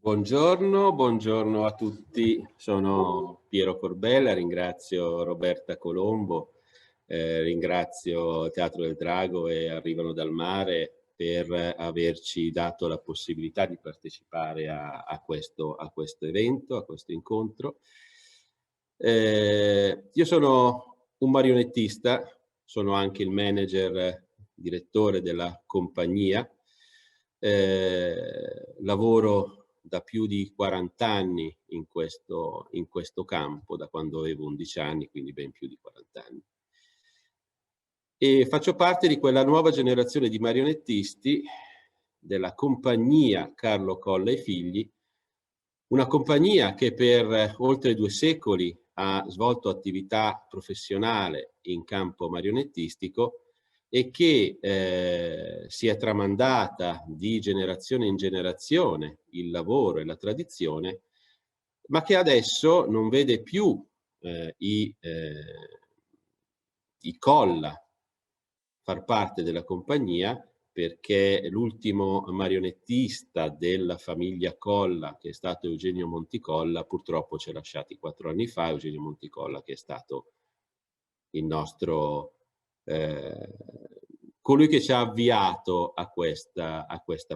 Buongiorno, buongiorno a tutti. Sono Piero Corbella, ringrazio Roberta Colombo, ringrazio Teatro del Drago e Arrivano dal Mare per averci dato la possibilità di partecipare a questo evento, a questo incontro. Io sono un marionettista, sono anche il manager, direttore della compagnia. Lavoro da più di 40 anni in questo campo, da quando avevo 11 anni, quindi ben più di 40 anni. E faccio parte di quella nuova generazione di marionettisti della compagnia Carlo Colla e Figli, una compagnia che per oltre 2 secoli ha svolto attività professionale in campo marionettistico e che si è tramandata di generazione in generazione il lavoro e la tradizione, ma che adesso non vede più i Colla far parte della compagnia, perché l'ultimo marionettista della famiglia Colla, che è stato Eugenio Monticolla, purtroppo ci ha lasciati 4 anni fa. Eugenio Monticolla, che è stato il nostro colui che ci ha avviato a questa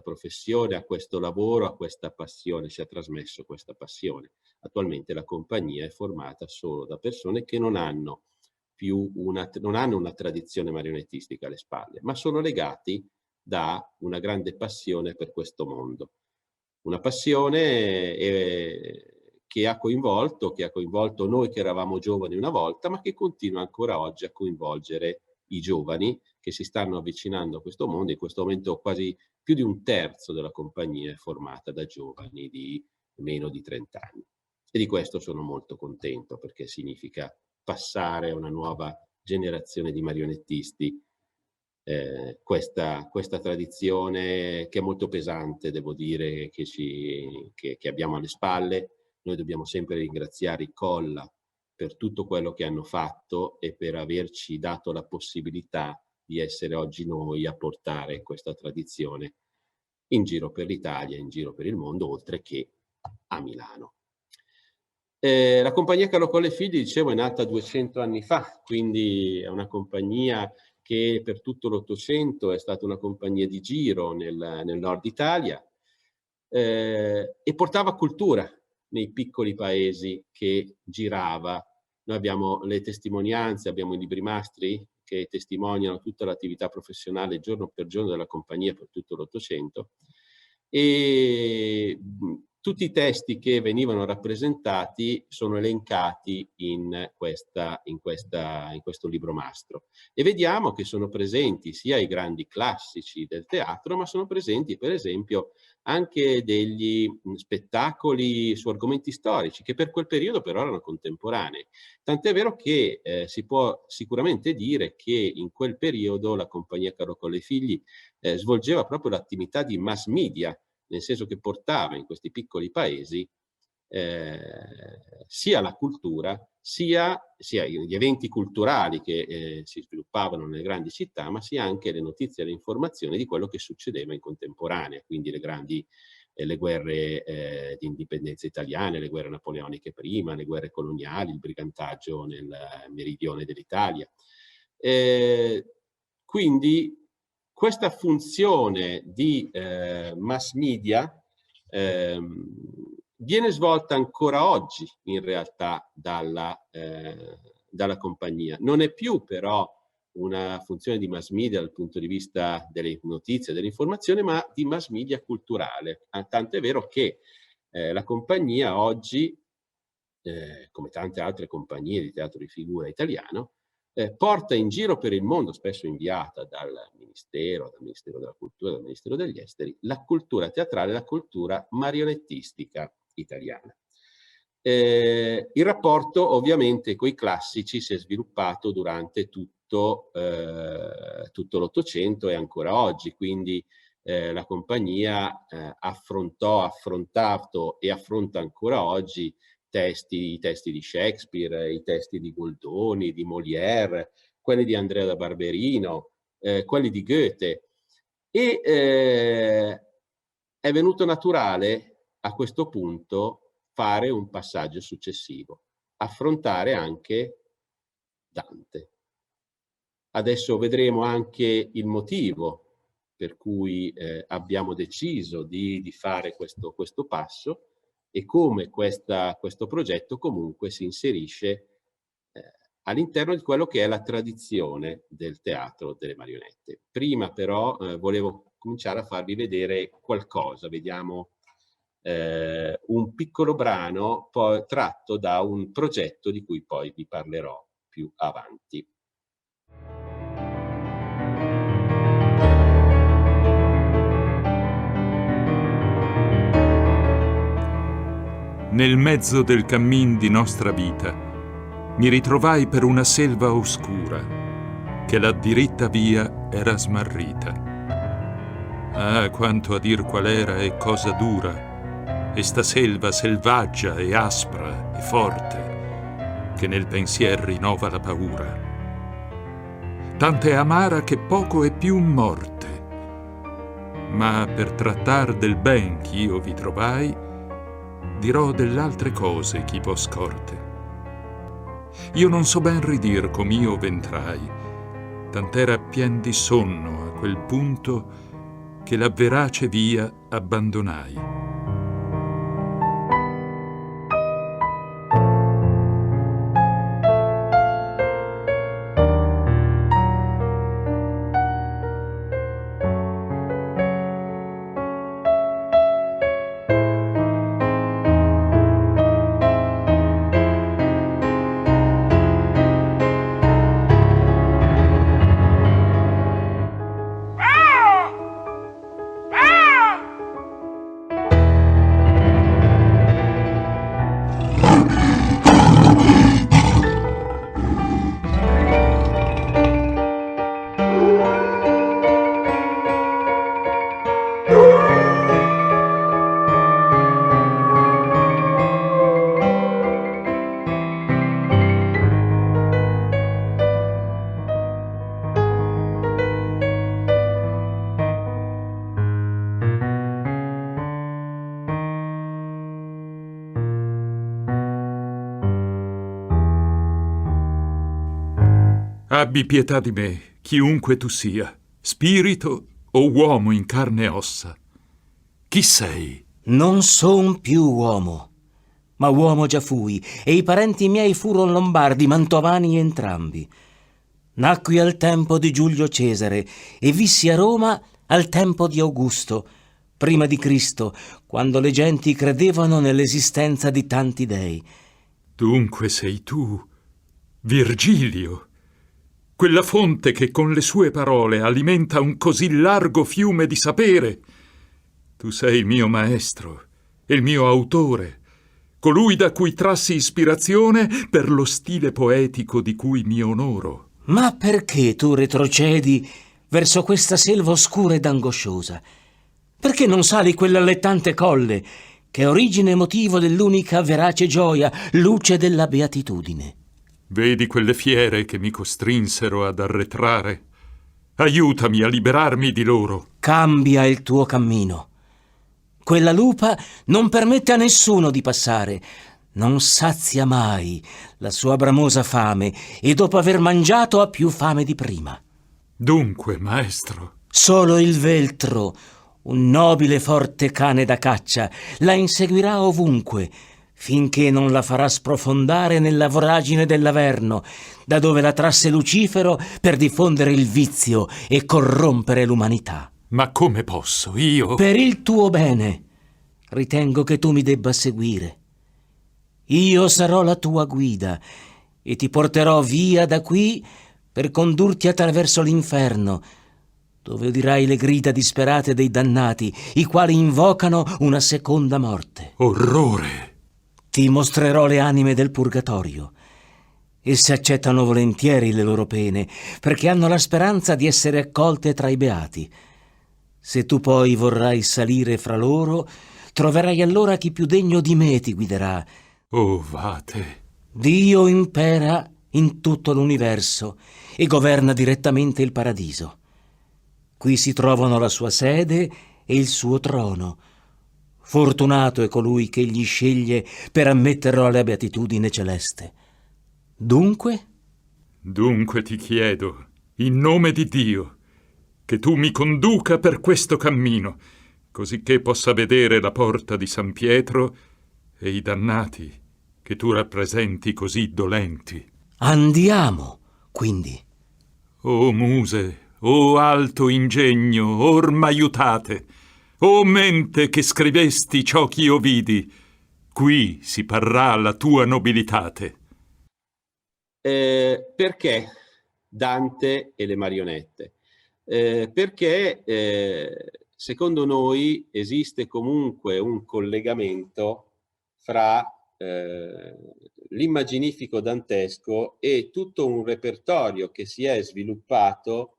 professione, a questo lavoro, a questa passione, ci ha trasmesso questa passione. Attualmente la compagnia è formata solo da persone che non hanno una tradizione marionettistica alle spalle, ma sono legati da una grande passione per questo mondo. Una passione che ha coinvolto noi che eravamo giovani una volta, ma che continua ancora oggi a coinvolgere i giovani che si stanno avvicinando a questo mondo. In questo momento quasi più di 1/3 della compagnia è formata da giovani di meno di 30 anni. E di questo sono molto contento, perché significa passare a una nuova generazione di marionettisti questa tradizione che è molto pesante, devo dire, che abbiamo alle spalle. Noi dobbiamo sempre ringraziare i Colla per tutto quello che hanno fatto e per averci dato la possibilità di essere oggi noi a portare questa tradizione in giro per l'Italia, in giro per il mondo, oltre che a Milano. La compagnia Carlo Colla e Figli, dicevo, è nata 200 anni fa, quindi è una compagnia che per tutto l'Ottocento è stata una compagnia di giro nel nord Italia, e portava cultura nei piccoli paesi che girava. Noi abbiamo le testimonianze, abbiamo i libremastri che testimoniano tutta l'attività professionale giorno per giorno della compagnia per tutto l'Ottocento, e tutti i testi che venivano rappresentati sono elencati in questo libromastro, e vediamo che sono presenti sia i grandi classici del teatro, ma sono presenti per esempio anche degli spettacoli su argomenti storici che per quel periodo però erano contemporanei. Tant'è vero che si può sicuramente dire che in quel periodo la compagnia Carlo Colla e Figli svolgeva proprio l'attività di mass media, nel senso che portava in questi piccoli paesi sia la cultura, sia gli eventi culturali che si sviluppavano nelle grandi città, ma sia anche le notizie e le informazioni di quello che succedeva in contemporanea, quindi le guerre di indipendenza italiane, le guerre napoleoniche prima, le guerre coloniali, il brigantaggio nel meridione dell'Italia. Quindi questa funzione di mass media viene svolta ancora oggi in realtà dalla compagnia. Non è più però una funzione di mass media dal punto di vista delle notizie, dell'informazione, ma di mass media culturale. Tant'è vero che la compagnia oggi, come tante altre compagnie di teatro di figura italiano, porta in giro per il mondo, spesso inviata dal Ministero della Cultura, dal Ministero degli Esteri, la cultura teatrale, la cultura marionettistica italiana. Il rapporto ovviamente con i classici si è sviluppato durante tutto l'Ottocento e ancora oggi, quindi la compagnia ha affrontato e affronta ancora oggi i testi di Shakespeare, i testi di Goldoni, di Molière, quelli di Andrea da Barberino, quelli di Goethe, e è venuto naturale a questo punto fare un passaggio successivo, affrontare anche Dante. Adesso vedremo anche il motivo per cui abbiamo deciso di fare questo passo e come questo progetto comunque si inserisce all'interno di quello che è la tradizione del teatro delle marionette. Prima però volevo cominciare a farvi vedere qualcosa, vediamo un piccolo brano poi tratto da un progetto di cui poi vi parlerò più avanti. Nel mezzo del cammin di nostra vita mi ritrovai per una selva oscura che la diritta via era smarrita. Ah, quanto a dir qual era e cosa dura esta selva selvaggia e aspra e forte che nel pensier rinnova la paura. Tant'è amara che poco è più morte. Ma per trattar del ben ch'io vi trovai, dirò dell'altre cose chi vo scorte. Io non so ben ridir com'io ventrai, tant'era pien di sonno a quel punto che la verace via abbandonai. Abbi pietà di me, chiunque tu sia, spirito o uomo in carne e ossa. Chi sei? Non son più uomo, ma uomo già fui, e i parenti miei furono lombardi, mantovani entrambi. Nacqui al tempo di Giulio Cesare e vissi a Roma al tempo di Augusto, prima di Cristo, quando le genti credevano nell'esistenza di tanti dei. Dunque sei tu, Virgilio, quella fonte che con le sue parole alimenta un così largo fiume di sapere. Tu sei il mio maestro, il mio autore, colui da cui trassi ispirazione per lo stile poetico di cui mi onoro. Ma perché tu retrocedi verso questa selva oscura ed angosciosa? Perché non sali quell'allettante colle, che è origine e motivo dell'unica verace gioia, luce della beatitudine? Vedi quelle fiere che mi costrinsero ad arretrare? Aiutami a liberarmi di loro. Cambia il tuo cammino. Quella lupa non permette a nessuno di passare, non sazia mai la sua bramosa fame e dopo aver mangiato ha più fame di prima. Dunque, maestro, Solo il veltro, un nobile e forte cane da caccia, la inseguirà ovunque, finché non la farà sprofondare nella voragine dell'Averno, da dove la trasse Lucifero per diffondere il vizio e corrompere l'umanità. ma come posso io? Per il tuo bene, ritengo che tu mi debba seguire. Io sarò la tua guida e ti porterò via da qui per condurti attraverso l'inferno, dove udirai le grida disperate dei dannati, i quali invocano una seconda morte. Orrore! Ti mostrerò le anime del purgatorio. Esse accettano volentieri le loro pene, perché hanno la speranza di essere accolte tra i beati. Se tu poi vorrai salire fra loro, troverai allora chi più degno di me ti guiderà. Oh, vate! Dio impera in tutto l'universo e governa direttamente il paradiso. Qui si trovano la sua sede e il suo trono. Fortunato è colui che egli sceglie per ammetterlo alla beatitudine celeste. Dunque? Dunque ti chiedo, in nome di Dio, che tu mi conduca per questo cammino, cosicché possa vedere la porta di San Pietro e i dannati che tu rappresenti così dolenti. Andiamo, quindi. O muse, o alto ingegno, or m'aiutate, o mente che scrivesti ciò ch'io vidi, qui si parrà la tua nobilitate. Perché Dante e le marionette? Perché secondo noi esiste comunque un collegamento fra l'immaginifico dantesco e tutto un repertorio che si è sviluppato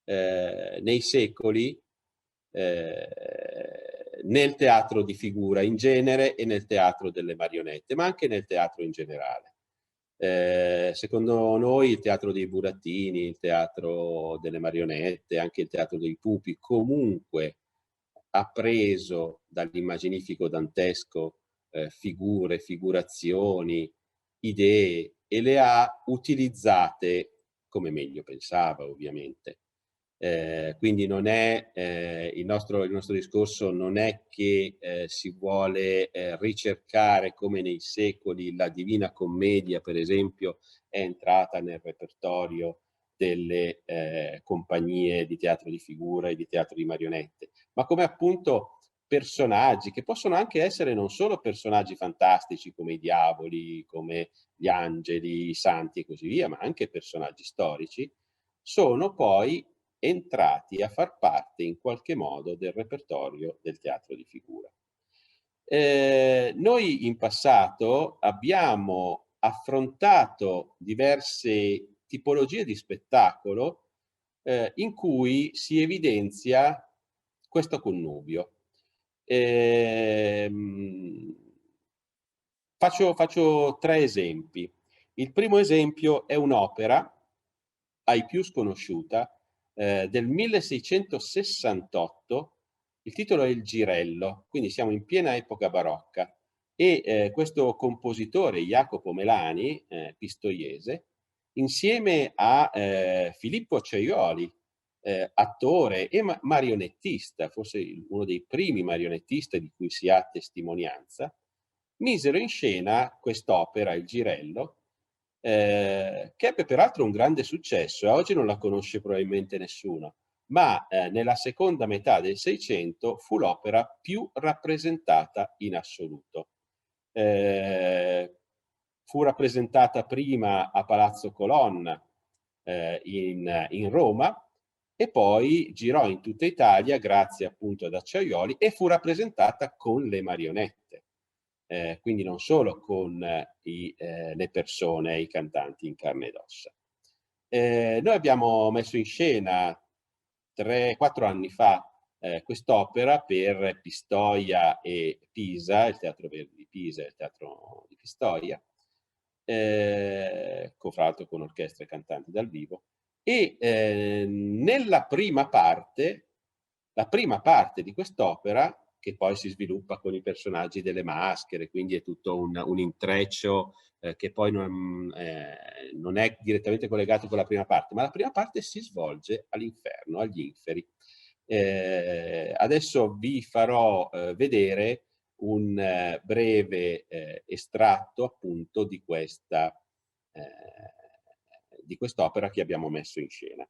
nei secoli nel teatro di figura in genere e nel teatro delle marionette, ma anche nel teatro in generale. Secondo noi il teatro dei burattini, il teatro delle marionette, anche il teatro dei pupi, comunque ha preso dall'immaginifico dantesco figure, figurazioni, idee e le ha utilizzate come meglio pensava, ovviamente. Quindi non è il nostro discorso non è che si vuole ricercare, come nei secoli la Divina Commedia per esempio è entrata nel repertorio delle compagnie di teatro di figura e di teatro di marionette, ma come appunto personaggi che possono anche essere non solo personaggi fantastici come i diavoli, come gli angeli, i santi e così via, ma anche personaggi storici, sono poi entrati a far parte in qualche modo del repertorio del teatro di figura. Noi in passato abbiamo affrontato diverse tipologie di spettacolo in cui si evidenzia questo connubio. Faccio 3 esempi. Il primo esempio è un'opera ai più sconosciuta del 1668, il titolo è Il Girello, quindi siamo in piena epoca barocca, e questo compositore Jacopo Melani, pistoiese, insieme a Filippo Acciaioli, attore e marionettista, forse uno dei primi marionettista di cui si ha testimonianza, misero in scena quest'opera, Il Girello, che ebbe peraltro un grande successo e oggi non la conosce probabilmente nessuno, ma nella seconda metà del Seicento fu l'opera più rappresentata in assoluto. Fu rappresentata prima a Palazzo Colonna in Roma e poi girò in tutta Italia grazie appunto ad Acciaioli e fu rappresentata con le marionette. Quindi non solo con le persone, i cantanti in carne ed ossa. Noi abbiamo messo in scena 3-4 anni fa quest'opera per Pistoia e Pisa, il Teatro Verdi di Pisa e il Teatro di Pistoia, fra l'altro con orchestre e cantanti dal vivo, e nella prima parte di quest'opera, che poi si sviluppa con i personaggi delle maschere, quindi è tutto un intreccio che poi non è direttamente collegato con la prima parte, ma la prima parte si svolge all'inferno, agli inferi. Adesso vi farò vedere un breve estratto appunto di quest'opera che abbiamo messo in scena.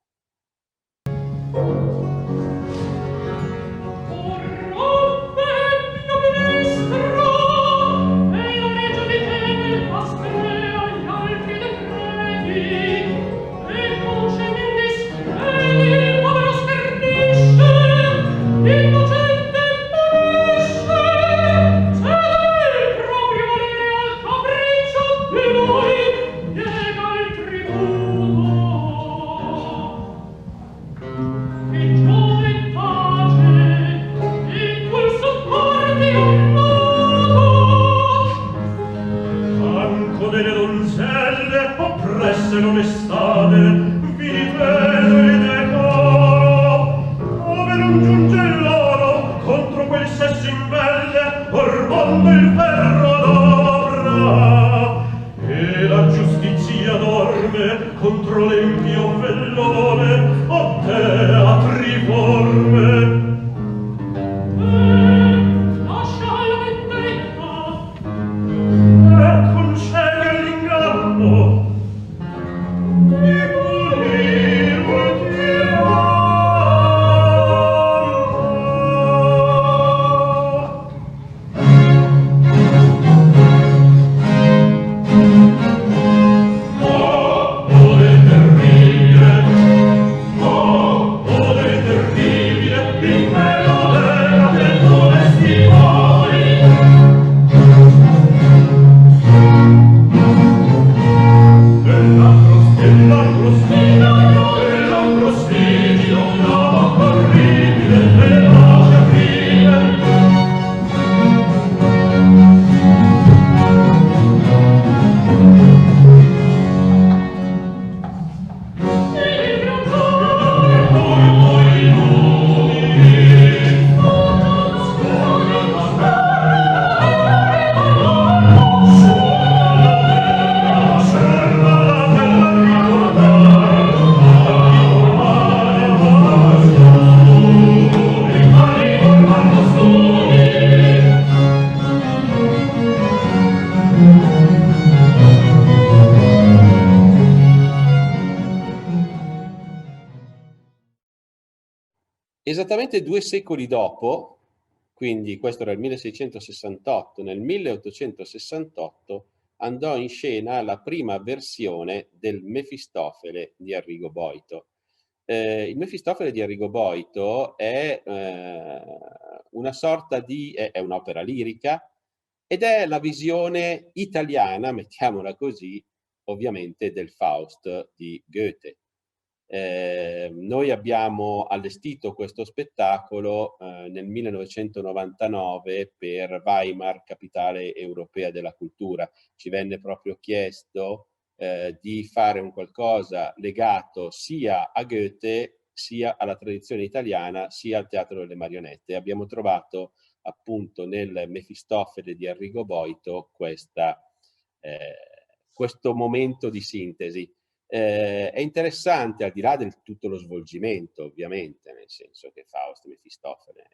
Ove non giunge l'oro contro quel sesso imbelle Esattamente 2 secoli dopo, quindi questo era il 1668, nel 1868 andò in scena la prima versione del Mefistofele di Arrigo Boito. Il Mefistofele di Arrigo Boito è una sorta di... è un'opera lirica ed è la visione italiana, mettiamola così, ovviamente del Faust di Goethe. Noi abbiamo allestito questo spettacolo nel 1999 per Weimar, capitale europea della cultura. Ci venne proprio chiesto di fare un qualcosa legato sia a Goethe, sia alla tradizione italiana, sia al teatro delle marionette. Abbiamo trovato appunto nel Mefistofele di Arrigo Boito questo momento di sintesi. È interessante, al di là del tutto lo svolgimento, ovviamente, nel senso che Faust e Mefistofele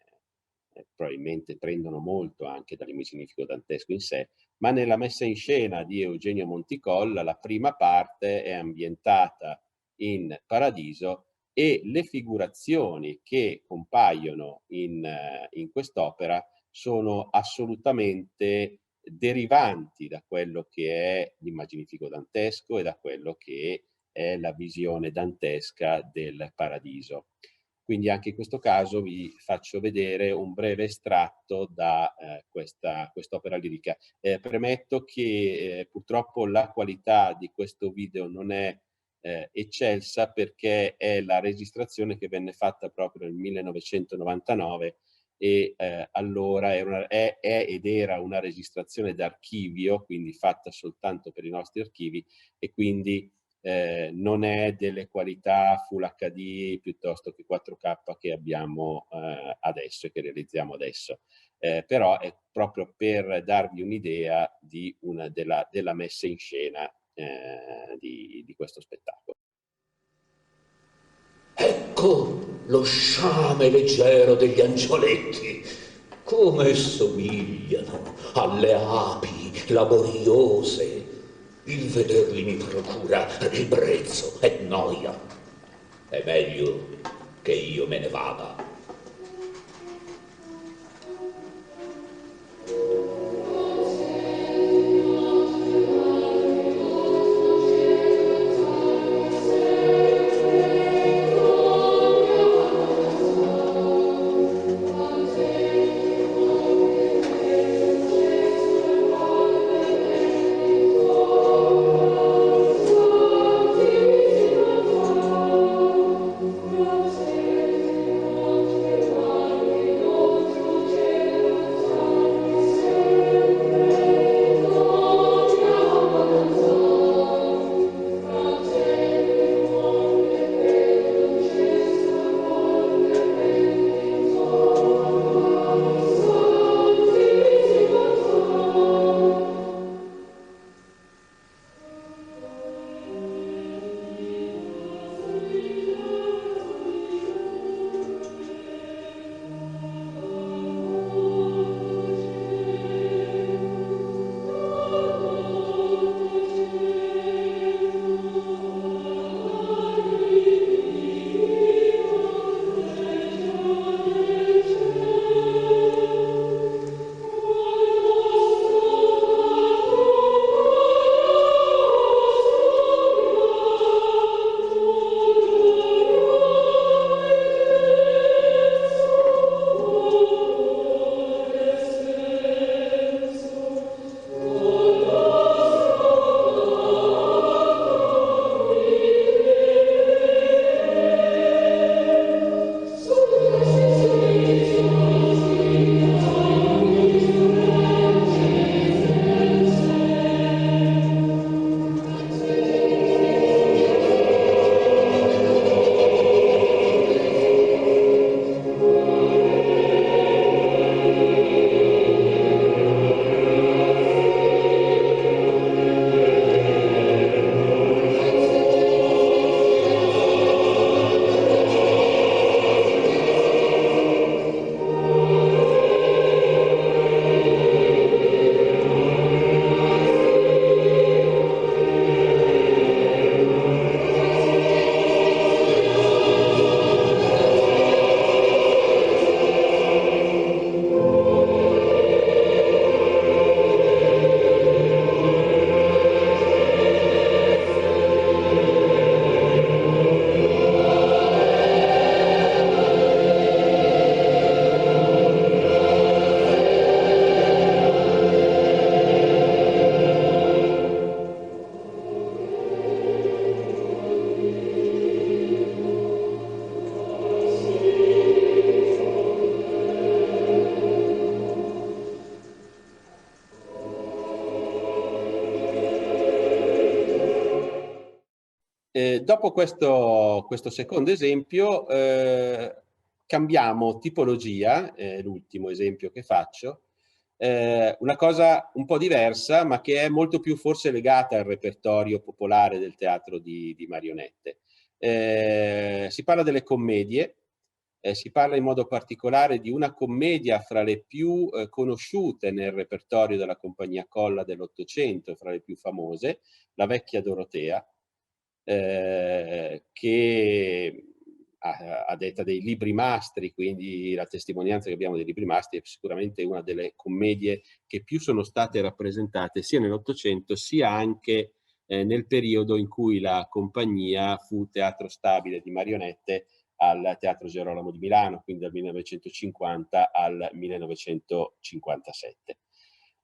probabilmente prendono molto anche dall'immaginifico dantesco in sé, ma nella messa in scena di Eugenio Monticolla la prima parte è ambientata in Paradiso e le figurazioni che compaiono in quest'opera sono assolutamente derivanti da quello che è l'immaginifico dantesco e da quello che è la visione dantesca del Paradiso. Quindi anche in questo caso vi faccio vedere un breve estratto da quest'opera lirica. Premetto che purtroppo la qualità di questo video non è eccelsa, perché è la registrazione che venne fatta proprio nel 1999 e allora era una registrazione d'archivio, quindi fatta soltanto per i nostri archivi, e quindi non è delle qualità Full HD piuttosto che 4K che abbiamo adesso e che realizziamo adesso. Però è proprio per darvi un'idea della messa in scena di questo spettacolo. Ecco lo sciame leggero degli angioletti, come somigliano alle api laboriose. Il vederli mi procura ribrezzo e noia. È meglio che io me ne vada. Dopo questo secondo esempio, cambiamo tipologia, l'ultimo esempio che faccio, una cosa un po' diversa, ma che è molto più forse legata al repertorio popolare del teatro di marionette. Si parla delle commedie, si parla in modo particolare di una commedia fra le più conosciute nel repertorio della compagnia Colla dell'Ottocento, fra le più famose, La vecchia Dorotea, che a detta dei libri mastri, quindi la testimonianza che abbiamo dei libri mastri, è sicuramente una delle commedie che più sono state rappresentate sia nell'Ottocento sia anche nel periodo in cui la compagnia fu teatro stabile di marionette al Teatro Gerolamo di Milano, quindi dal 1950 al 1957.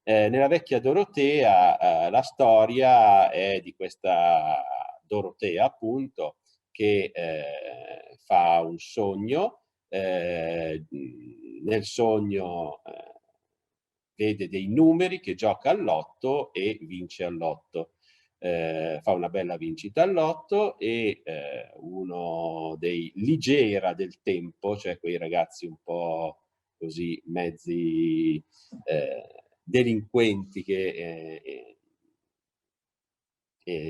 Nella vecchia Dorotea la storia è di questa Dorotea, appunto, che fa un sogno, nel sogno vede dei numeri, che gioca al lotto e vince al lotto. Fa una bella vincita al lotto e uno dei ligera del tempo, cioè quei ragazzi un po' così mezzi delinquenti che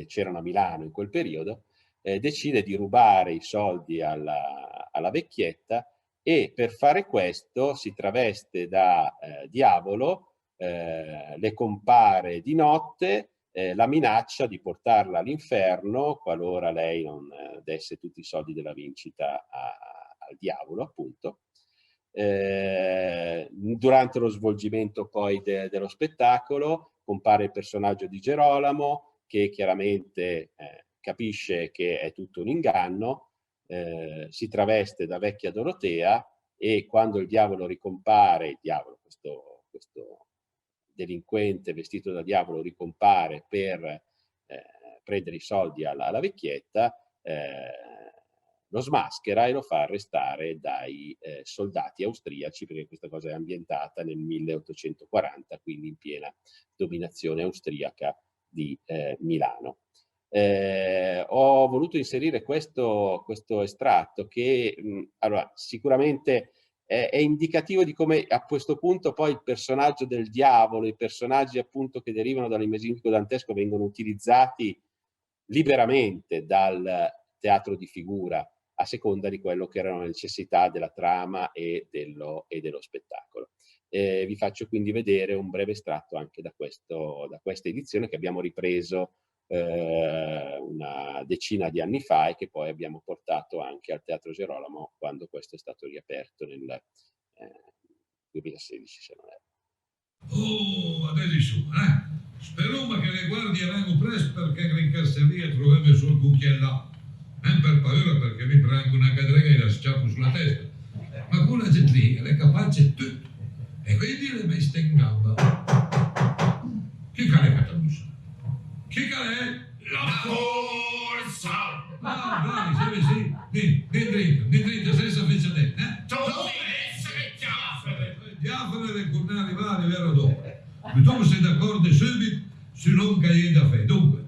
c'erano a Milano in quel periodo, decide di rubare i soldi alla vecchietta e per fare questo si traveste da diavolo, le compare di notte, la minaccia di portarla all'inferno qualora lei non desse tutti i soldi della vincita al diavolo, appunto. Durante lo svolgimento poi dello spettacolo compare il personaggio di Gerolamo, che chiaramente capisce che è tutto un inganno, si traveste da vecchia Dorotea e quando il diavolo ricompare, il diavolo, questo delinquente vestito da diavolo ricompare per prendere i soldi alla vecchietta, lo smaschera e lo fa arrestare dai soldati austriaci, perché questa cosa è ambientata nel 1840, quindi in piena dominazione austriaca di Milano. Ho voluto inserire questo estratto che allora, sicuramente è indicativo di come a questo punto poi il personaggio del diavolo, i personaggi appunto che derivano dall'immaginario dantesco vengono utilizzati liberamente dal teatro di figura a seconda di quello che erano le necessità della trama e dello spettacolo. Vi faccio quindi vedere un breve estratto anche da questa edizione che abbiamo ripreso una decina di anni fa e che poi abbiamo portato anche al Teatro Gerolamo quando questo è stato riaperto nel 2016, se non erro. Oh, adesso, speriamo che le guardie vengano presto perché in carceria troviamo sul cucchiaio. Non per paura perché mi prendo una cadrega e la sciappo sulla testa. Ma quella gente lì è capace di tutto. E quindi le mette in gamba. Chi cade Catalusa? Chi cade? La forza! Bravi, sì. Di dritto, senza fecciadette, Dove essere chiaffere? Chiaffere del cornale vari, vero dopo. Ma tu sei d'accordo subito su non cahier d'affaires. Dunque,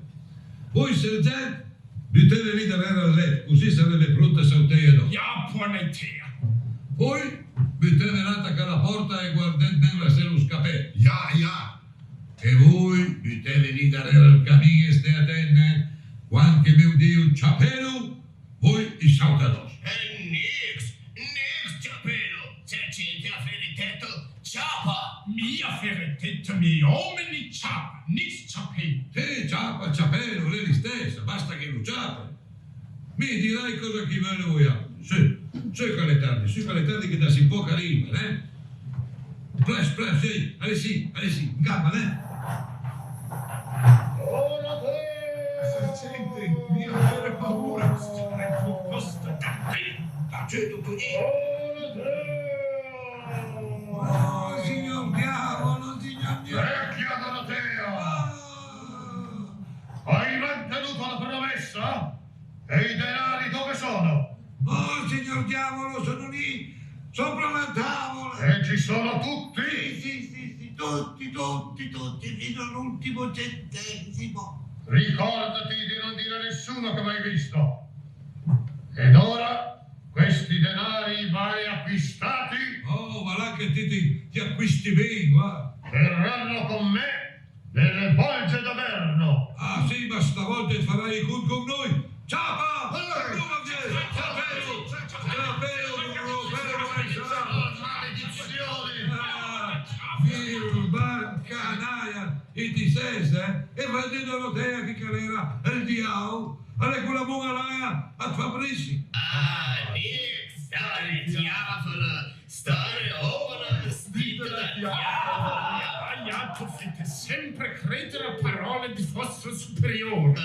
voi sergente, mettete lì davanti al letto, così sarebbe pronta a saltare dopo. Ja, buona idea. Poi mettete l'attacca alla porta e guardate se lo scapello. Ja. E voi mettete lì davanti al camino e state attenti. Quando mio Dio ciapelo, voi i salta addosso. Nix ciapelo. Se la gente ha ferretto, ciapa. Mia ferretto, mi uomini ciapa. Nix ciapelo. Sì, ciapelo, lei stessa, basta che lo ciapa. Mi dirai cosa chi vuole voi altri. Sì, su con le tardi che da si può carino, Splash, sì, allez-y, in gamba, Sergente, mi avere paura. Sarei composto da te. Faccio tutto lì. Oh, signor diavolo, Vecchia Dorotea! Hai mantenuto la promessa? E i denari dove sono? Oh, signor diavolo, sono lì, sopra la tavola. E ci sono tutti? Sì, tutti, fino all'ultimo centesimo. Ricordati di non dire a nessuno che m'hai visto. Ed ora, questi denari mai acquistati... Oh, ma là che ti acquisti bene, va. Verranno con me nelle bolge d'Averno. Ah sì, ma stavolta farai i conti con noi. Ciapa! E ti sese, e va dentro te che carriera il diavolo, alle quella buona là a Fabrici. Ah, niks, stare diavolo, stare ora vestito da diavolo. Iato, fate sempre credere a parole di vostro superiore.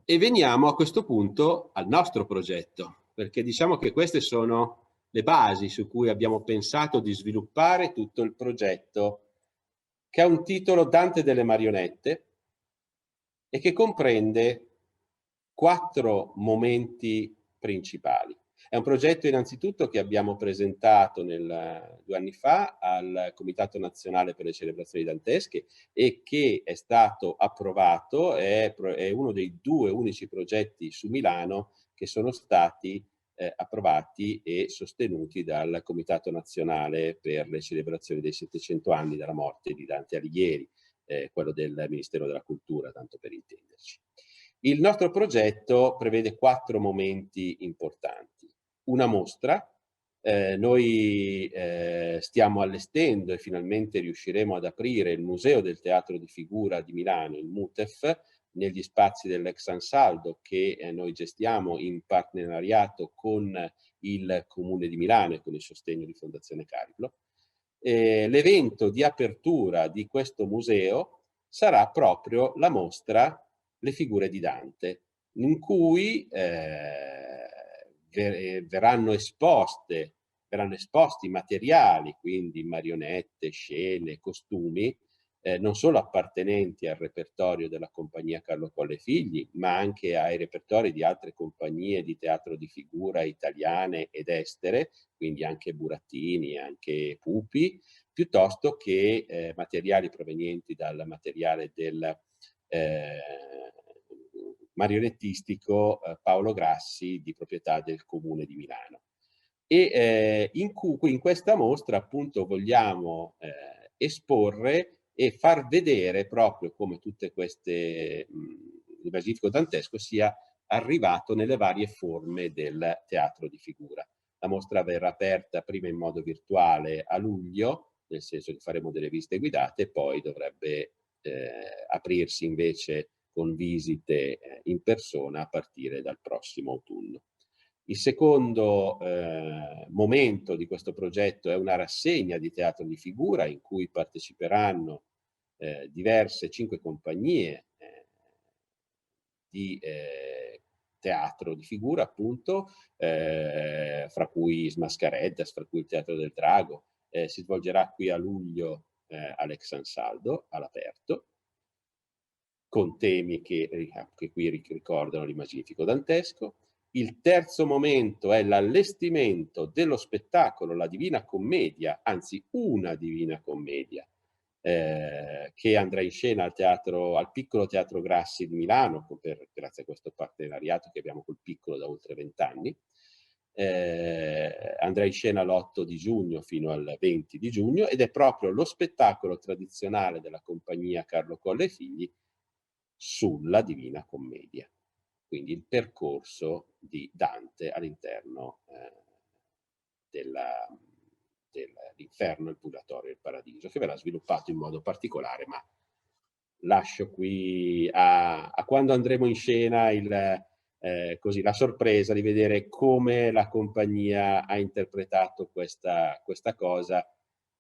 E veniamo a questo punto al nostro progetto, perché diciamo che queste sono le basi su cui abbiamo pensato di sviluppare tutto il progetto, che ha un titolo Dante delle marionette e che comprende 4 momenti principali. È un progetto innanzitutto che abbiamo presentato 2 anni fa al Comitato Nazionale per le Celebrazioni Dantesche e che è stato approvato, è uno dei 2 unici progetti su Milano che sono stati approvati e sostenuti dal Comitato Nazionale per le Celebrazioni dei 700 anni dalla morte di Dante Alighieri, quello del Ministero della Cultura, tanto per intenderci. Il nostro progetto prevede 4 momenti importanti. Una mostra, noi stiamo allestendo e finalmente riusciremo ad aprire il Museo del Teatro di Figura di Milano, il MUTEF, negli spazi dell'ex Ansaldo che noi gestiamo in partenariato con il Comune di Milano e con il sostegno di Fondazione Cariplo. L'evento di apertura di questo museo sarà proprio la mostra Le figure di Dante, in cui verranno esposti materiali, quindi marionette, scene, costumi, non solo appartenenti al repertorio della compagnia Carlo Colle Figli, ma anche ai repertori di altre compagnie di teatro di figura italiane ed estere, quindi anche burattini, anche pupi, piuttosto che materiali provenienti dal materiale del marionettistico Paolo Grassi, di proprietà del Comune di Milano. E in questa mostra appunto vogliamo esporre e far vedere proprio come tutte queste il Magnifico Dantesco sia arrivato nelle varie forme del teatro di figura. La mostra verrà aperta prima in modo virtuale a luglio, nel senso che faremo delle visite guidate, e poi dovrebbe aprirsi invece con visite in persona a partire dal prossimo autunno. Il secondo momento di questo progetto è una rassegna di teatro di figura in cui parteciperanno diverse 5 compagnie di teatro di figura, appunto, fra cui Smascareddas, fra cui il Teatro del Drago. Si svolgerà qui a luglio all'Ex Ansaldo, all'aperto, con temi che qui ricordano il Magnifico Dantesco. Il terzo momento è l'allestimento dello spettacolo La Divina Commedia, anzi una Divina Commedia, che andrà in scena al Piccolo Teatro Grassi di Milano, grazie a questo partenariato che abbiamo col Piccolo da oltre 20 anni. Andrà in scena l'8 di giugno fino al 20 di giugno ed è proprio lo spettacolo tradizionale della compagnia Carlo Colle Figli sulla Divina Commedia, quindi il percorso di Dante all'interno dell'inferno, il purgatorio e il paradiso, che verrà sviluppato in modo particolare, ma lascio qui a quando andremo in scena così, la sorpresa di vedere come la compagnia ha interpretato questa cosa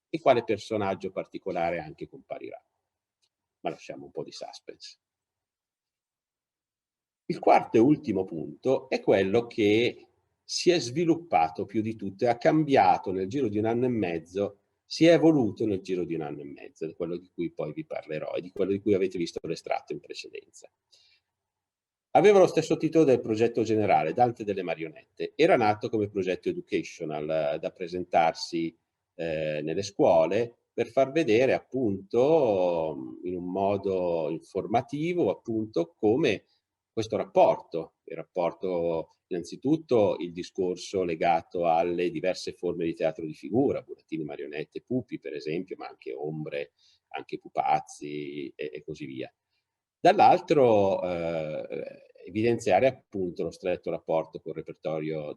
e quale personaggio particolare anche comparirà. Ma lasciamo un po' di suspense. Il quarto e ultimo punto è quello che si è sviluppato più di tutto e ha cambiato nel giro di 1 anno e mezzo, si è evoluto nel giro di 1 anno e mezzo, di quello di cui poi vi parlerò e di quello di cui avete visto l'estratto in precedenza. Aveva lo stesso titolo del progetto generale, Dante delle marionette. Era nato come progetto educational da presentarsi nelle scuole per far vedere appunto in un modo informativo appunto come questo rapporto, il rapporto innanzitutto il discorso legato alle diverse forme di teatro di figura, burattini, marionette, pupi per esempio, ma anche ombre, anche pupazzi e così via. Dall'altro evidenziare appunto lo stretto rapporto del repertorio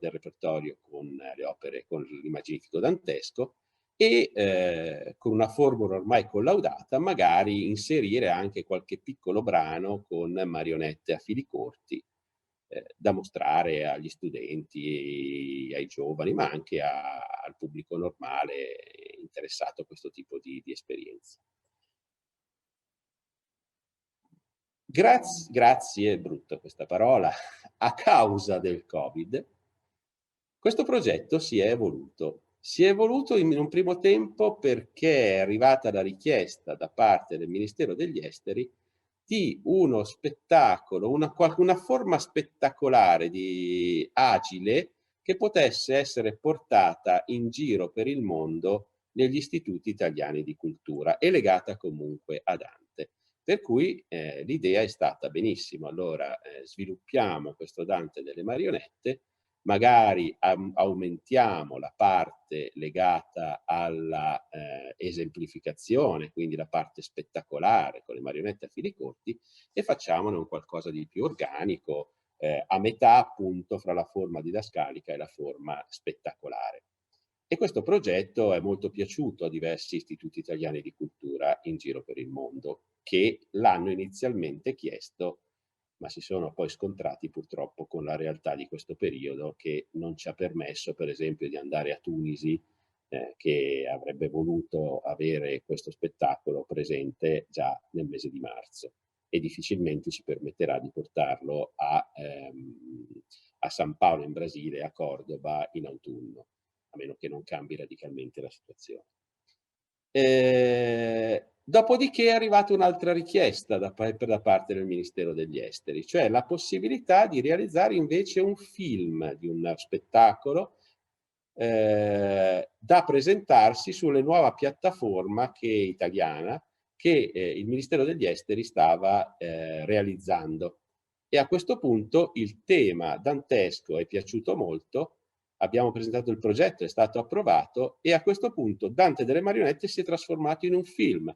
con le opere, con l'immaginifico dantesco e con una formula ormai collaudata magari inserire anche qualche piccolo brano con marionette a fili corti da mostrare agli studenti, ai giovani, ma anche al pubblico normale interessato a questo tipo di esperienza. Grazie, è brutta questa parola, a causa del Covid, questo progetto si è evoluto. Si è evoluto in un primo tempo perché è arrivata la richiesta da parte del Ministero degli Esteri di uno spettacolo, una forma spettacolare, agile, che potesse essere portata in giro per il mondo negli istituti italiani di cultura e legata comunque a Dante. Per cui l'idea è stata benissimo, allora sviluppiamo questo Dante delle marionette, magari aumentiamo la parte legata alla esemplificazione, quindi la parte spettacolare con le marionette a fili corti, e facciamone un qualcosa di più organico, a metà appunto fra la forma didascalica e la forma spettacolare. E questo progetto è molto piaciuto a diversi istituti italiani di cultura in giro per il mondo, che l'hanno inizialmente chiesto, ma si sono poi scontrati purtroppo con la realtà di questo periodo che non ci ha permesso, per esempio, di andare a Tunisi, che avrebbe voluto avere questo spettacolo presente già nel mese di marzo, e difficilmente ci permetterà di portarlo a San Paolo in Brasile, a Cordoba in autunno, a meno che non cambi radicalmente la situazione. Dopodiché è arrivata un'altra richiesta da parte del Ministero degli Esteri, cioè la possibilità di realizzare invece un film di un spettacolo da presentarsi sulle nuova piattaforma italiana che il Ministero degli Esteri stava realizzando. E a questo punto il tema dantesco è piaciuto molto, abbiamo presentato il progetto, è stato approvato, e a questo punto Dante delle marionette si è trasformato in un film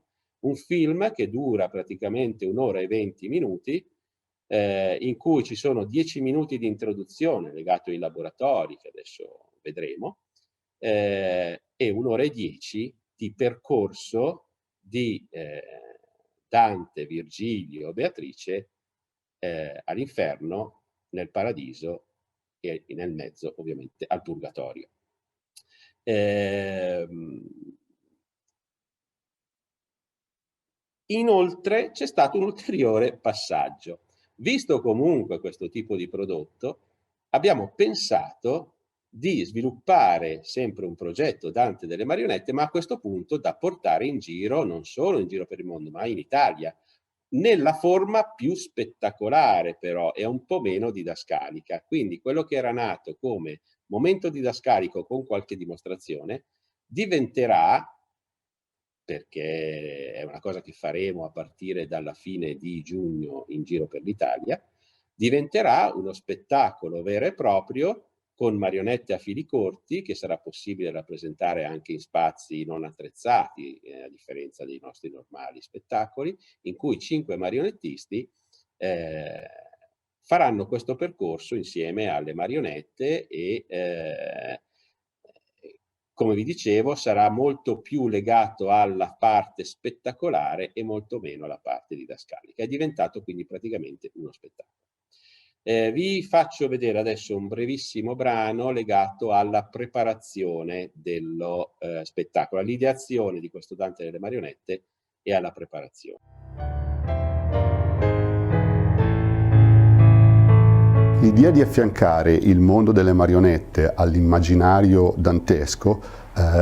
che dura praticamente 1 ora e 20 minuti, in cui ci sono 10 minuti di introduzione legato ai laboratori, che adesso vedremo, e 1 ora e 10 di percorso di Dante, Virgilio, Beatrice all'inferno, nel paradiso e nel mezzo ovviamente al purgatorio. Inoltre c'è stato un ulteriore passaggio. Visto comunque questo tipo di prodotto, abbiamo pensato di sviluppare sempre un progetto Dante delle marionette, ma a questo punto da portare in giro, non solo in giro per il mondo, ma in Italia, nella forma più spettacolare però e un po' meno didascalica. Quindi quello che era nato come momento didascalico con qualche dimostrazione diventerà, perché è una cosa che faremo a partire dalla fine di giugno in giro per l'Italia, diventerà uno spettacolo vero e proprio con marionette a fili corti che sarà possibile rappresentare anche in spazi non attrezzati, a differenza dei nostri normali spettacoli, in cui 5 marionettisti faranno questo percorso insieme alle marionette e come vi dicevo sarà molto più legato alla parte spettacolare e molto meno alla parte didascalica. È diventato quindi praticamente uno spettacolo. Vi faccio vedere adesso un brevissimo brano legato alla preparazione dello spettacolo, all'ideazione di questo Dante delle marionette e alla preparazione. L'idea di affiancare il mondo delle marionette all'immaginario dantesco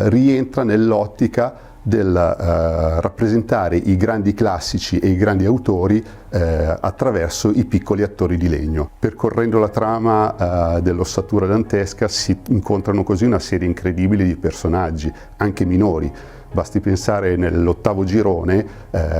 rientra nell'ottica del rappresentare i grandi classici e i grandi autori attraverso i piccoli attori di legno. Percorrendo la trama dell'ossatura dantesca si incontrano così una serie incredibile di personaggi, anche minori, Basti pensare nell'8° girone,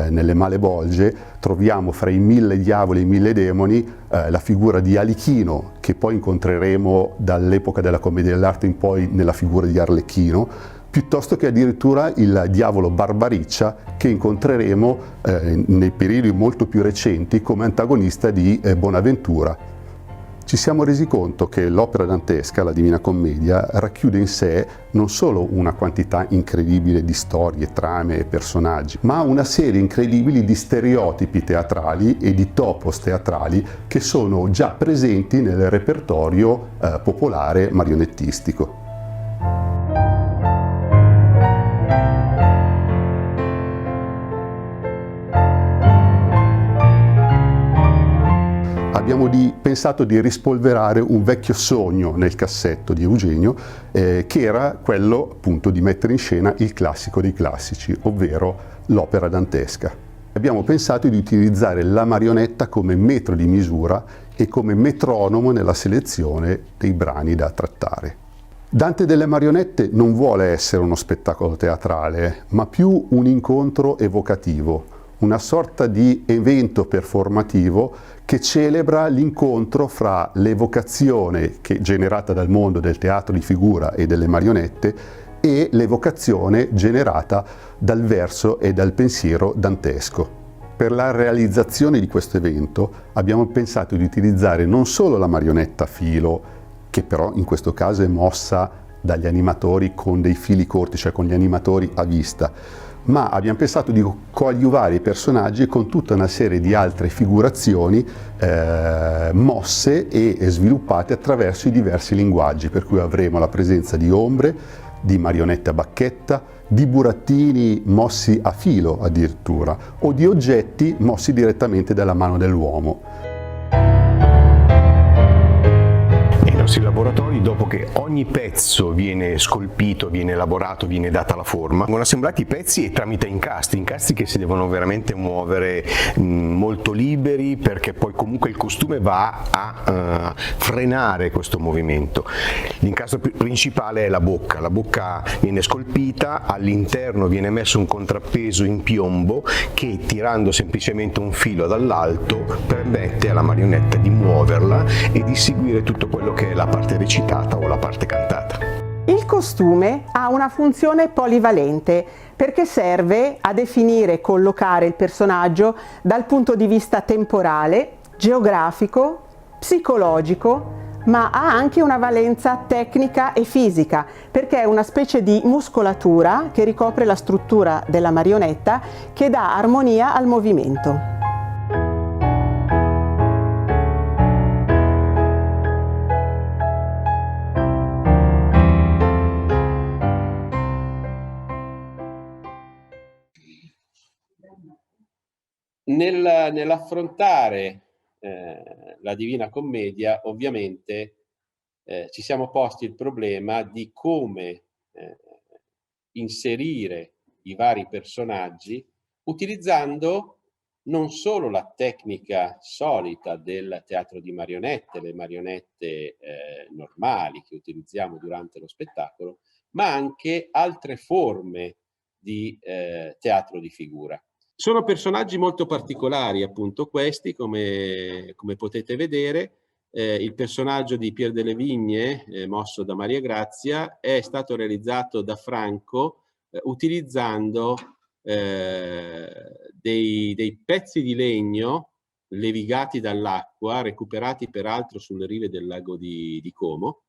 nelle Malebolge, troviamo fra i 1000 diavoli e i 1000 demoni la figura di Alichino, che poi incontreremo dall'epoca della commedia dell'arte in poi nella figura di Arlecchino, piuttosto che addirittura il diavolo Barbariccia, che incontreremo nei periodi molto più recenti come antagonista di Bonaventura. Ci siamo resi conto che l'opera dantesca, la Divina Commedia, racchiude in sé non solo una quantità incredibile di storie, trame e personaggi, ma una serie incredibile di stereotipi teatrali e di topos teatrali che sono già presenti nel repertorio popolare marionettistico. Abbiamo pensato di rispolverare un vecchio sogno nel cassetto di Eugenio, che era quello appunto di mettere in scena il classico dei classici, ovvero l'opera dantesca. Abbiamo pensato di utilizzare la marionetta come metro di misura e come metronomo nella selezione dei brani da trattare. Dante delle marionette non vuole essere uno spettacolo teatrale, ma più un incontro evocativo, una sorta di evento performativo che celebra l'incontro fra l'evocazione generata dal mondo del teatro di figura e delle marionette e l'evocazione generata dal verso e dal pensiero dantesco. Per la realizzazione di questo evento abbiamo pensato di utilizzare non solo la marionetta a filo, che però in questo caso è mossa dagli animatori con dei fili corti, cioè con gli animatori a vista, ma abbiamo pensato di coadiuvare i personaggi con tutta una serie di altre figurazioni mosse e sviluppate attraverso i diversi linguaggi, per cui avremo la presenza di ombre, di marionette a bacchetta, di burattini mossi a filo addirittura, o di oggetti mossi direttamente dalla mano dell'uomo. Nei nostri laboratori, dopo che ogni pezzo viene scolpito, viene elaborato, viene data la forma, vengono assemblati i pezzi e tramite incastri che si devono veramente muovere molto liberi, perché poi comunque il costume va a frenare questo movimento. L'incastro principale è la bocca viene scolpita, all'interno viene messo un contrappeso in piombo che, tirando semplicemente un filo dall'alto, permette alla marionetta di muoverla e di seguire tutto quello che è la parte recitata o la parte cantata. Il costume ha una funzione polivalente perché serve a definire e collocare il personaggio dal punto di vista temporale, geografico, psicologico, ma ha anche una valenza tecnica e fisica, perché è una specie di muscolatura che ricopre la struttura della marionetta, che dà armonia al movimento. Nell'affrontare la Divina Commedia, ovviamente ci siamo posti il problema di come inserire i vari personaggi utilizzando non solo la tecnica solita del teatro di marionette, le marionette normali che utilizziamo durante lo spettacolo, ma anche altre forme di teatro di figura. Sono personaggi molto particolari, appunto questi, come potete vedere. Il personaggio di Pier delle Vigne, mosso da Maria Grazia, è stato realizzato da Franco utilizzando dei pezzi di legno levigati dall'acqua, recuperati peraltro sulle rive del lago di Como,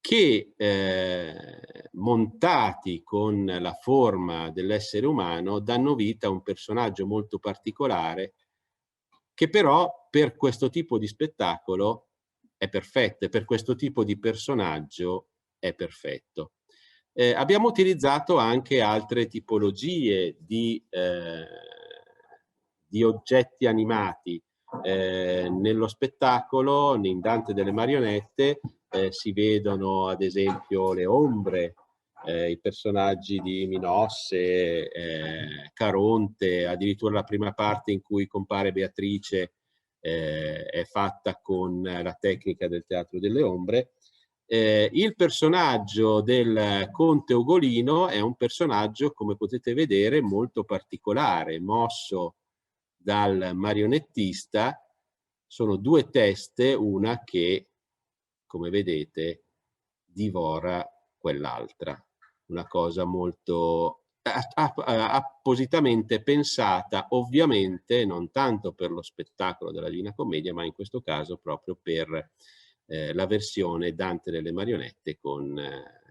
che montati con la forma dell'essere umano danno vita a un personaggio molto particolare, che però per questo tipo di spettacolo è perfetto e per questo tipo di personaggio è perfetto. Abbiamo utilizzato anche altre tipologie di oggetti animati nello spettacolo. In Dante delle marionette si vedono ad esempio le ombre, i personaggi di Minosse, Caronte, addirittura la prima parte in cui compare Beatrice è fatta con la tecnica del teatro delle ombre. Il personaggio del conte Ugolino è un personaggio, come potete vedere, molto particolare, mosso dal marionettista. Sono due teste, una che, come vedete, divora quell'altra. Una cosa molto appositamente pensata, ovviamente non tanto per lo spettacolo della Divina Commedia, ma in questo caso proprio per la versione Dante delle marionette, con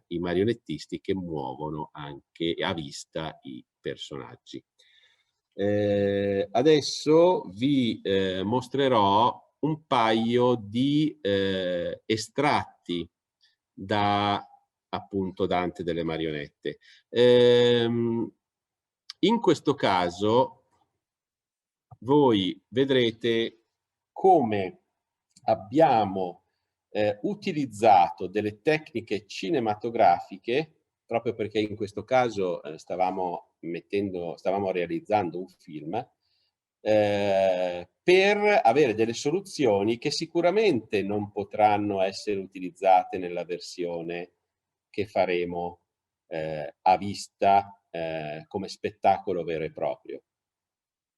i marionettisti che muovono anche a vista i personaggi. Adesso vi mostrerò un paio di estratti da appunto Dante delle marionette. In questo caso voi vedrete come abbiamo utilizzato delle tecniche cinematografiche, proprio perché in questo caso stavamo realizzando un film, per avere delle soluzioni che sicuramente non potranno essere utilizzate nella versione che faremo a vista come spettacolo vero e proprio.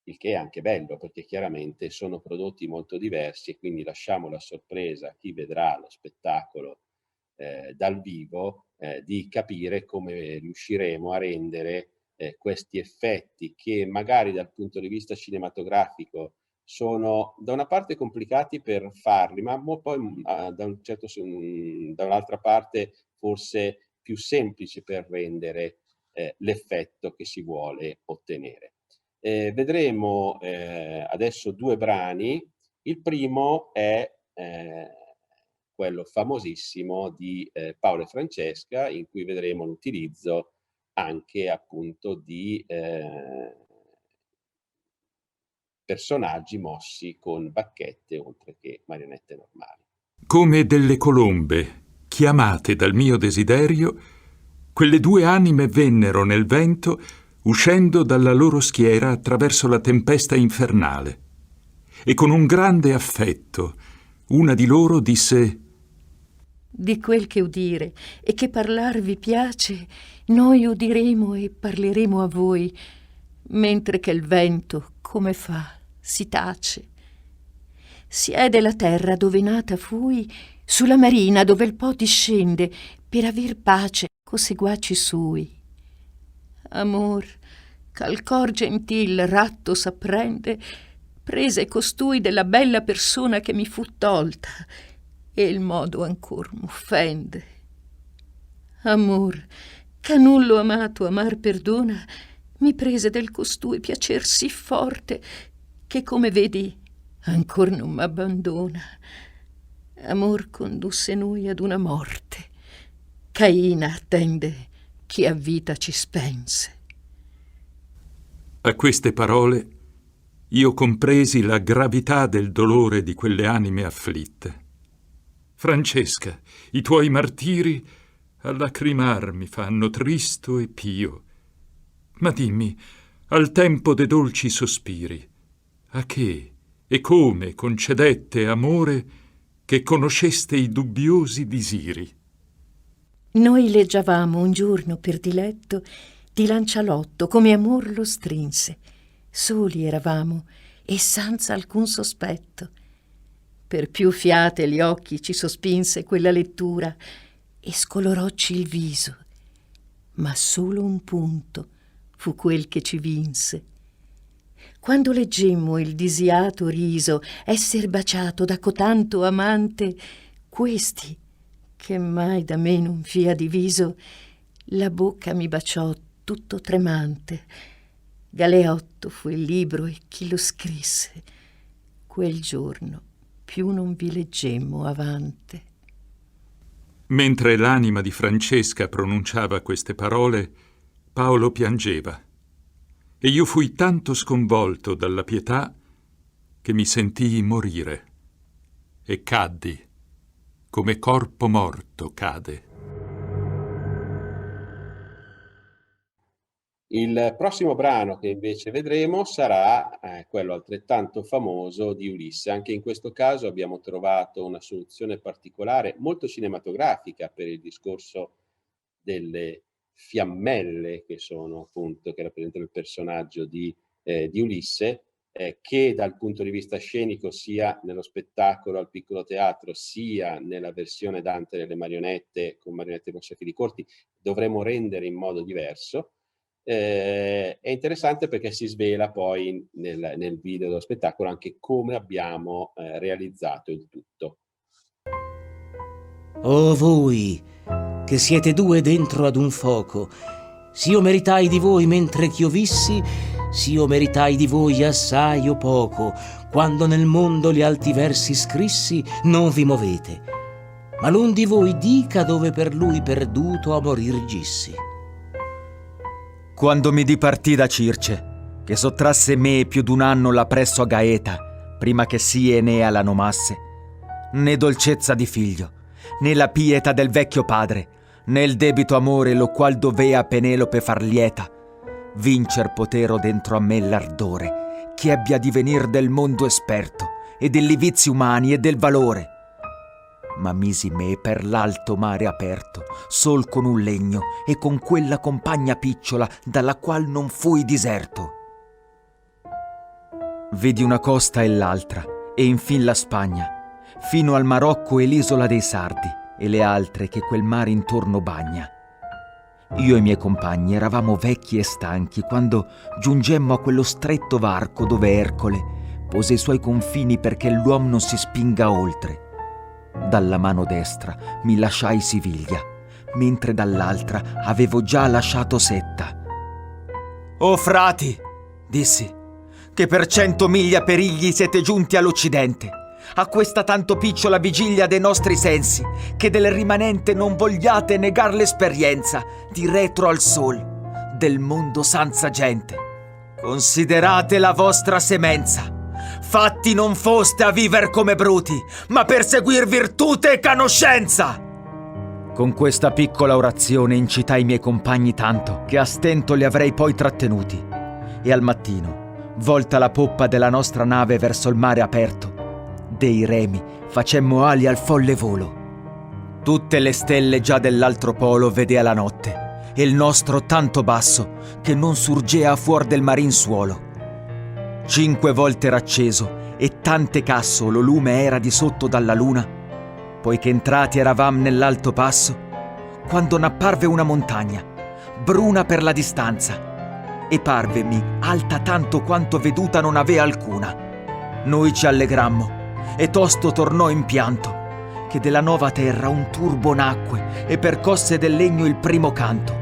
Il che è anche bello, perché chiaramente sono prodotti molto diversi e quindi lasciamo la sorpresa a chi vedrà lo spettacolo dal vivo di capire come riusciremo a rendere questi effetti che magari dal punto di vista cinematografico sono da una parte complicati per farli, ma poi da un'altra parte forse più semplici per rendere l'effetto che si vuole ottenere. Vedremo adesso due brani. Il primo è quello famosissimo di Paolo e Francesca, in cui vedremo l'utilizzo anche appunto di personaggi mossi con bacchette oltre che marionette normali. Come delle colombe, chiamate dal mio desiderio, quelle due anime vennero nel vento, uscendo dalla loro schiera attraverso la tempesta infernale. E con un grande affetto, una di loro disse: di quel che udire e che parlar vi piace, noi udiremo e parleremo a voi, mentre che il vento, come fa, si tace. Siede la terra dove nata fui, sulla marina dove il Po discende, per aver pace co seguaci sui. Amor, ch'al cor gentil ratto s'apprende, prese costui della bella persona che mi fu tolta, e il modo ancor m'offende. Amor, ch'a nullo amato amar perdona, mi prese del costui piacer sì forte, che come vedi ancor non m'abbandona. Amor condusse noi ad una morte, Caina attende chi a vita ci spense. A queste parole io compresi la gravità del dolore di quelle anime afflitte. Francesca, i tuoi martiri a lacrimar mi fanno tristo e pio. Ma dimmi, al tempo de dolci sospiri, a che e come concedette amore che conosceste i dubbiosi disiri? Noi leggiavamo un giorno per diletto di Lancialotto come amor lo strinse. Soli eravamo e senza alcun sospetto. Per più fiate gli occhi ci sospinse quella lettura e scolorocci il viso, ma solo un punto fu quel che ci vinse. Quando leggemmo il disiato riso esser baciato da cotanto amante, questi, che mai da me non fia diviso, la bocca mi baciò tutto tremante. Galeotto fu il libro e chi lo scrisse. Quel giorno più non vi leggemmo avante. Mentre l'anima di Francesca pronunciava queste parole, Paolo piangeva, e io fui tanto sconvolto dalla pietà che mi sentii morire e caddi come corpo morto cade. Il prossimo brano che invece vedremo sarà quello altrettanto famoso di Ulisse. Anche in questo caso abbiamo trovato una soluzione particolare, molto cinematografica, per il discorso delle fiammelle che sono appunto, che rappresentano il personaggio di Ulisse, che dal punto di vista scenico, sia nello spettacolo al Piccolo Teatro, sia nella versione Dante nelle marionette, con marionette moscerati corti, dovremo rendere in modo diverso. È interessante perché si svela poi nel video dello spettacolo anche come abbiamo realizzato il tutto. Oh voi, che siete due dentro ad un foco, s'io meritai di voi mentre ch'io vissi, s'io meritai di voi assai o poco, quando nel mondo gli alti versi scrissi, non vi movete, ma l'un di voi dica dove per lui perduto a morir gissi. Quando mi dipartì da Circe, che sottrasse me più d'un anno là presso a Gaeta, prima che si Enea la nomasse, né dolcezza di figlio, né la pietà del vecchio padre, né il debito amore lo qual dovea Penelope far lieta, vincer potero dentro a me l'ardore, che abbia di venir del mondo esperto, e degli vizi umani e del valore. Ma misi me per l'alto mare aperto, sol con un legno e con quella compagna picciola dalla qual non fui diserto. Vedi una costa e l'altra, e infin la Spagna, fino al Marocco e l'isola dei Sardi, e le altre che quel mare intorno bagna. Io e i miei compagni eravamo vecchi e stanchi quando giungemmo a quello stretto varco dove Ercole pose i suoi confini perché l'uomo non si spinga oltre. Dalla mano destra mi lasciai Siviglia, mentre dall'altra avevo già lasciato Setta. «O frati», dissi, «che per 100 miglia perigli siete giunti all'Occidente, a questa tanto picciola vigilia dei nostri sensi, che del rimanente non vogliate negar l'esperienza di retro al sol, del mondo senza gente. Considerate la vostra semenza. Fatti non foste a viver come bruti, ma per seguir virtute e conoscenza!» Con questa piccola orazione incitai i miei compagni tanto che a stento li avrei poi trattenuti. E al mattino, volta la poppa della nostra nave verso il mare aperto, dei remi facemmo ali al folle volo. Tutte le stelle già dell'altro polo vedea la notte, e il nostro tanto basso che non surgea fuor del marin suolo. 5 volte era acceso e tante casso lo lume era di sotto dalla luna, poiché entrati eravam nell'alto passo, quando n'apparve una montagna, bruna per la distanza, e parvemi alta tanto quanto veduta non avea alcuna. Noi ci allegrammo, e tosto tornò in pianto, che della nuova terra un turbo nacque e percosse del legno il primo canto.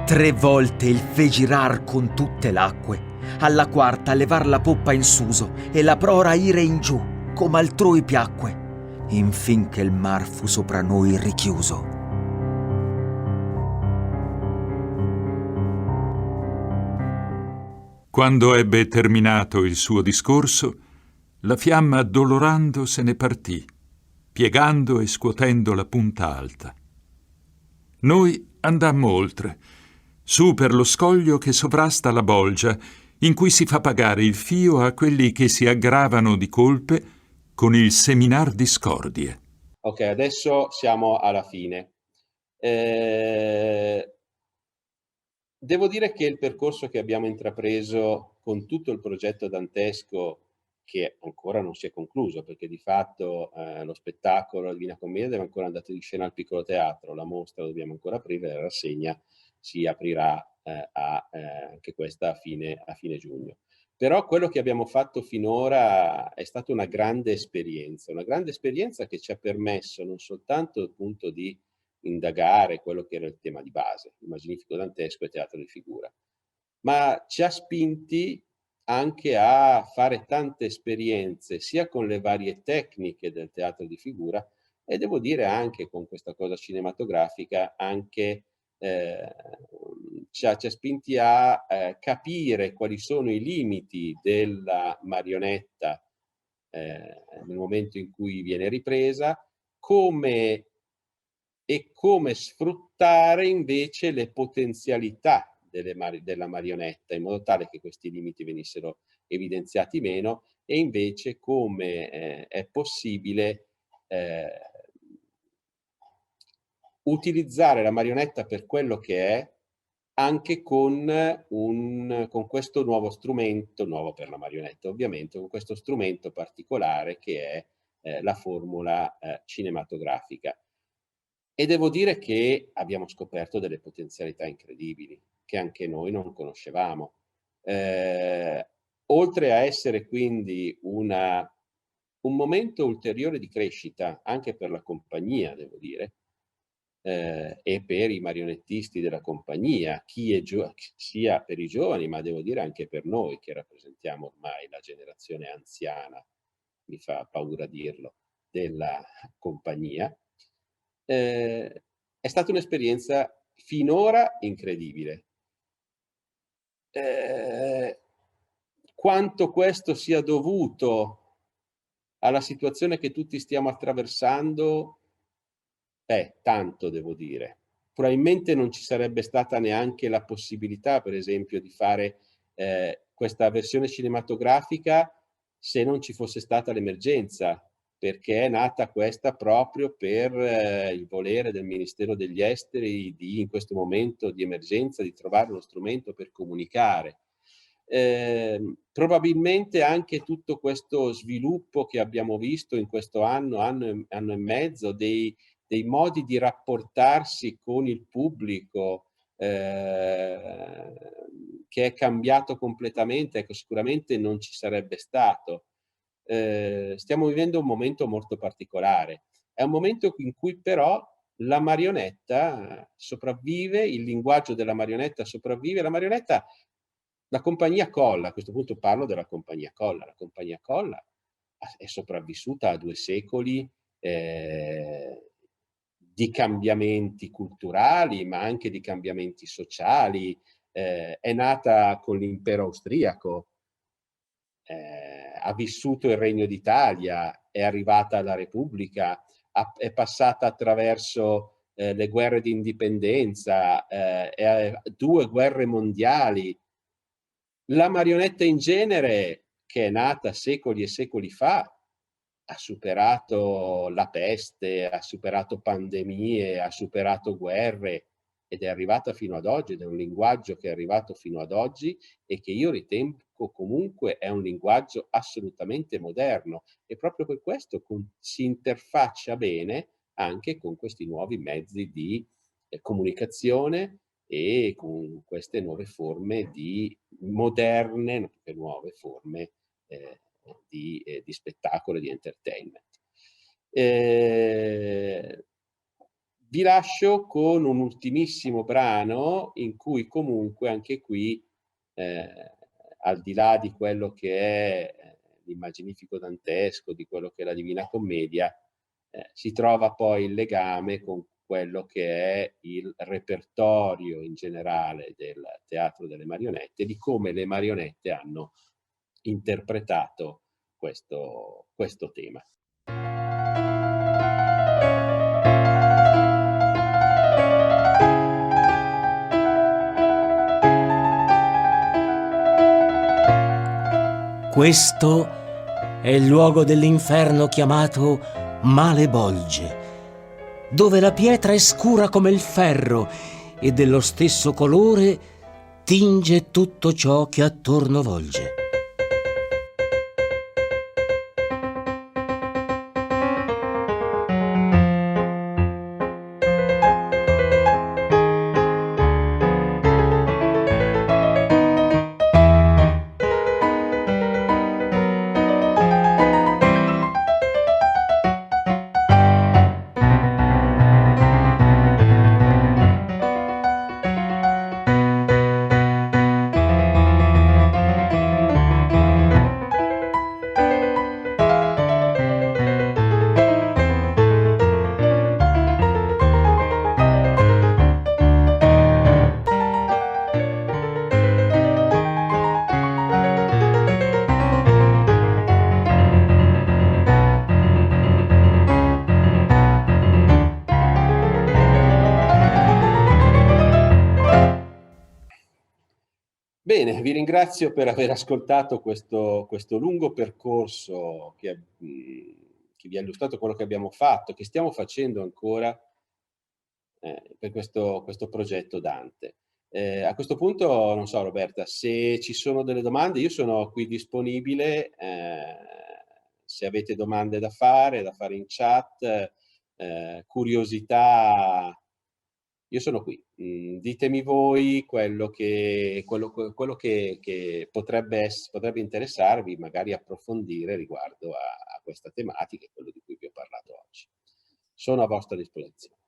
3 volte il fe girar con tutte l'acque, alla quarta levar la poppa in suso e la prora ire in giù, come altrui piacque, infin che il mar fu sopra noi richiuso. Quando ebbe terminato il suo discorso, la fiamma addolorando se ne partì, piegando e scuotendo la punta alta. Noi andammo oltre, su per lo scoglio che sovrasta la bolgia, in cui si fa pagare il fio a quelli che si aggravano di colpe con il seminar discordie. Ok, adesso siamo alla fine. Devo dire che il percorso che abbiamo intrapreso con tutto il progetto dantesco, che ancora non si è concluso, perché di fatto lo spettacolo, la Divina Commedia, deve ancora andare in scena al Piccolo Teatro, la mostra la dobbiamo ancora aprire, la rassegna si aprirà anche questa a fine giugno. Però quello che abbiamo fatto finora è stata una grande esperienza che ci ha permesso non soltanto appunto di indagare quello che era il tema di base, il Magnifico dantesco e teatro di figura, ma ci ha spinti anche a fare tante esperienze, sia con le varie tecniche del teatro di figura e devo dire anche con questa cosa cinematografica, anche ci ha spinti a capire quali sono i limiti della marionetta nel momento in cui viene ripresa, come e come sfruttare invece le potenzialità della marionetta, in modo tale che questi limiti venissero evidenziati meno, e invece come è possibile utilizzare la marionetta per quello che è, anche con questo nuovo strumento, nuovo per la marionetta ovviamente, con questo strumento particolare che è la formula cinematografica. E devo dire che abbiamo scoperto delle potenzialità incredibili, che anche noi non conoscevamo. Oltre a essere quindi un momento ulteriore di crescita, anche per la compagnia, devo dire, e per i marionettisti della compagnia, sia per i giovani, ma devo dire anche per noi che rappresentiamo ormai la generazione anziana, mi fa paura dirlo, della compagnia, è stata un'esperienza finora incredibile. Quanto questo sia dovuto alla situazione che tutti stiamo attraversando, tanto devo dire. Probabilmente non ci sarebbe stata neanche la possibilità, per esempio, di fare questa versione cinematografica se non ci fosse stata l'emergenza, perché è nata questa proprio per il volere del Ministero degli Esteri in questo momento di emergenza, di trovare uno strumento per comunicare. Probabilmente anche tutto questo sviluppo che abbiamo visto in questo anno e mezzo, dei modi di rapportarsi con il pubblico, che è cambiato completamente, ecco, sicuramente non ci sarebbe stato. Stiamo vivendo un momento molto particolare. È un momento in cui però la marionetta sopravvive, il linguaggio della marionetta sopravvive. La compagnia Colla, a questo punto parlo della compagnia Colla. La compagnia Colla è sopravvissuta a 2 secoli di cambiamenti culturali, ma anche di cambiamenti sociali. È nata con l'impero austriaco, ha vissuto il Regno d'Italia, è arrivata alla Repubblica, è passata attraverso le guerre di indipendenza, 2 guerre mondiali. La marionetta in genere, che è nata secoli e secoli fa, ha superato la peste, ha superato pandemie, ha superato guerre, ed è arrivata fino ad oggi, ed è un linguaggio che è arrivato fino ad oggi e che io ritengo comunque è un linguaggio assolutamente moderno, e proprio per questo si interfaccia bene anche con questi nuovi mezzi di comunicazione e con queste nuove forme moderne, non più nuove forme di spettacolo e di entertainment. Vi lascio con un ultimissimo brano in cui comunque anche qui, al di là di quello che è l'immaginifico dantesco, di quello che è la Divina Commedia, si trova poi il legame con quello che è il repertorio in generale del teatro delle marionette, di come le marionette hanno interpretato questo tema. Questo è il luogo dell'inferno chiamato Malebolge, dove la pietra è scura come il ferro e dello stesso colore tinge tutto ciò che attorno volge. Bene, vi ringrazio per aver ascoltato questo lungo percorso che vi ha illustrato quello che abbiamo fatto, che stiamo facendo ancora per questo progetto Dante. A questo punto, non so Roberta, se ci sono delle domande, io sono qui disponibile, se avete domande da fare in chat, curiosità, io sono qui. Ditemi voi quello che potrebbe interessarvi, magari approfondire riguardo a questa tematica e quello di cui vi ho parlato oggi. Sono a vostra disposizione.